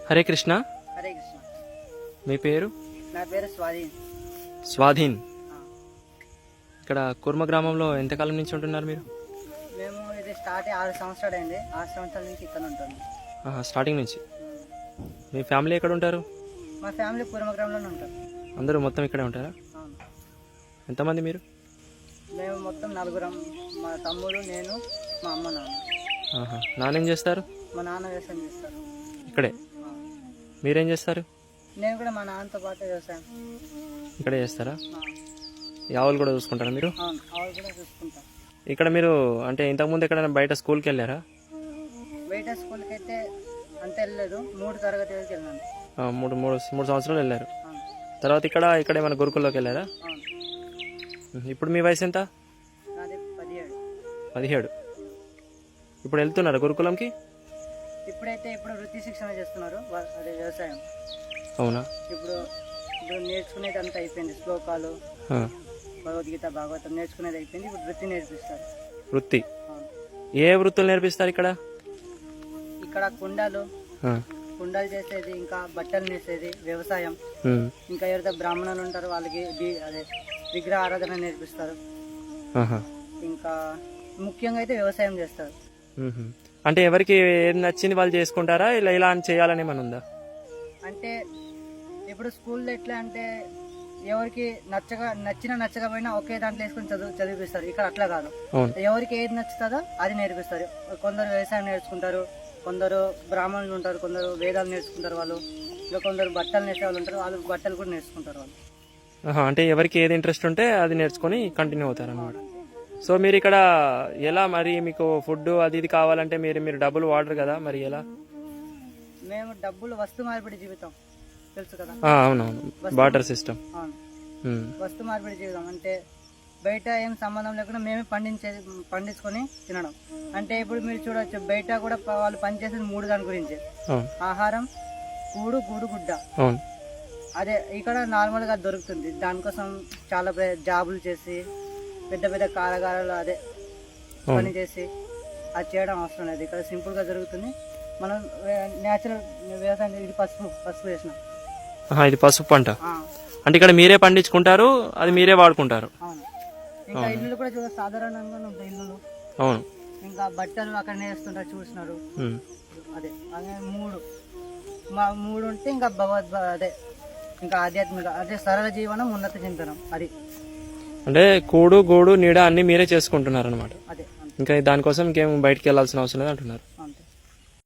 హరే కృష్ణ. హరే కృష్ణ. మీ పేరు? నా పేరు స్వాధీన్. స్వాధీన్. ఇక్కడ కుర్మ గ్రామంలో ఎంతకాలం నుంచి ఉంటున్నారు మీరు? మేము ఇది స్టార్ట్ 6 సంవత్సరాలు అయింది. 6 సంవత్సరాల నుంచి ఇక్కడ ఉంటాము. స్టార్టింగ్ నుంచి. మీ ఫ్యామిలీ ఎక్కడ ఉంటారు? మా ఫ్యామిలీ కుర్మ గ్రామంలోనే ఉంటాం. అందరూ మొత్తం ఇక్కడే ఉంటారా? అవును. ఎంతమంది మీరు? మేము మొత్తం 4. మా తమ్ముడు, నేను, మా అమ్మ, నాన్న. నాన్న ఏం చేస్తారు? మా నాన్న వ్యవసాయం చేస్తారు ఇక్కడే. మీరేం చేస్తారు? నేను కూడా మా నాన్నతో పాటు వ్యవసాయం ఇక్కడే చేస్తారా? ఈ ఆవులు కూడా చూసుకుంటారా మీరు? అవును, ఆవులు కూడా చూసుకుంటాం. ఇక్కడ మీరు అంటే ఇంతకుముందు ఎక్కడైనా బయట స్కూల్కి వెళ్ళారా? బయట స్కూల్కి అయితే అంతే వెళ్ళలేదు. 3 తరగతి వరకు వెళ్ళాను. మూడు సంవత్సరాలు వెళ్ళారు. అవును. తర్వాత ఇక్కడ ఏమైనా గురుకుల్లోకి వెళ్ళారా? అవును. ఇప్పుడు మీ వయసు ఎంత? నాది 17. 17. ఇప్పుడు వెళ్తున్నారా గురుకులంకి? ఇప్పుడు వృత్తి శిక్షణ చేస్తున్నారు. అదే వ్యవసాయం. అవునా? ఇప్పుడు నేర్చుకునేది అంతా అయిపోయింది. శ్లోకాలు, భగవద్గీత, భాగవతం నేర్చుకునేది అయిపోయింది. ఇప్పుడు వృత్తి నేర్పిస్తారు. వృత్తి? ఏ వృత్తులు నేర్పిస్తారు ఇక్కడ? ఇక్కడ కుండాలు చేసేది, ఇంకా బట్టలు నేసేది, వ్యవసాయం. ఇంకా ఎవరైతే బ్రాహ్మణులు ఉంటారో వాళ్ళకి అదే విగ్రహ ఆరాధన నేర్పిస్తారు. ఇంకా ముఖ్యంగా అయితే వ్యవసాయం చేస్తారు. అంటే ఎవరికి ఏది నచ్చింది వాళ్ళు చేసుకుంటారా? ఇలా అని చేయాలని ఏమైనా ఉందా? అంటే ఇప్పుడు స్కూల్లో ఎట్లా అంటే ఎవరికి నచ్చకపోయినా ఒకే దాంట్లో వేసుకుని చదివిపిస్తారు. ఇక్కడ అట్లా కాదు. ఎవరికి ఏది నచ్చుతుందో అది నేర్పిస్తారు. కొందరు వ్యవసాయం నేర్చుకుంటారు, కొందరు బ్రాహ్మణులు ఉంటారు, కొందరు వేదాలు నేర్చుకుంటారు వాళ్ళు, ఇంకా కొందరు బట్టలు నేర్చే వాళ్ళు ఉంటారు, వాళ్ళు బట్టలు కూడా నేర్చుకుంటారు వాళ్ళు. అంటే ఎవరికి ఏది ఇంట్రెస్ట్ ఉంటే అది నేర్చుకుని కంటిన్యూ అవుతారు అన్నమాట. సో మీరు ఇక్కడ ఎలా మరి మీకు ఫుడ్ అది ఇది కావాలంటే మీరు డబ్బులు వాడరు కదా, మరి ఎలా? మేము డబ్బులు వస్తు మార్పిడి జీవితం తెలుసు కదా. అవునవును, బార్టర్ సిస్టమ్. అవును, వస్తు మార్పిడి జీవితం అంటే బయట ఏం సంబంధం లేకుండా మేమే పండించుకొని తినడం. అంటే ఇప్పుడు మీరు చూడవచ్చు, బయట కూడా వాళ్ళు పనిచేసేది 3 దాని గురించి: ఆహారం, కూడు, గుడ్డ. అదే ఇక్కడ నార్మల్ గా దొరుకుతుంది. దానికోసం చాలా జాబులు చేసి పెద్ద పెద్ద కారగారాలు అదే పని చేసి అది చేయడం అవసరం లేదు. ఇక్కడ సింపుల్ గా జరుగుతుంది. మనం నేచురల్ వ్యవసాయం. ఇది పసుపు వేసినాం. ఇది పసుపు పంట. అంటే ఇక్కడ మీరే పండించుకుంటారు, అది మీరే వాడుకుంటారు. అవును. ఇంకా ఇల్లులు కూడా చూడ సాధారణంగా ఉంటాయి ఇల్లులు. అవును. ఇంకా బట్టలు అక్కడ నేస్తుంటారు, చూసినారు. అదే 3 ఉంటే ఇంకా అదే ఇంకా ఆధ్యాత్మిక అదే సరళ జీవనం, ఉన్నత చింతనం. అది అంటే కూడు, గూడు, నీడ అన్ని మీరే చేసుకుంటున్నారు అనమాట. అదే. ఇంకా దానికోసం ఇంకేం బయటకు వెళ్లాల్సిన అవసరం లేదు అంటున్నారు.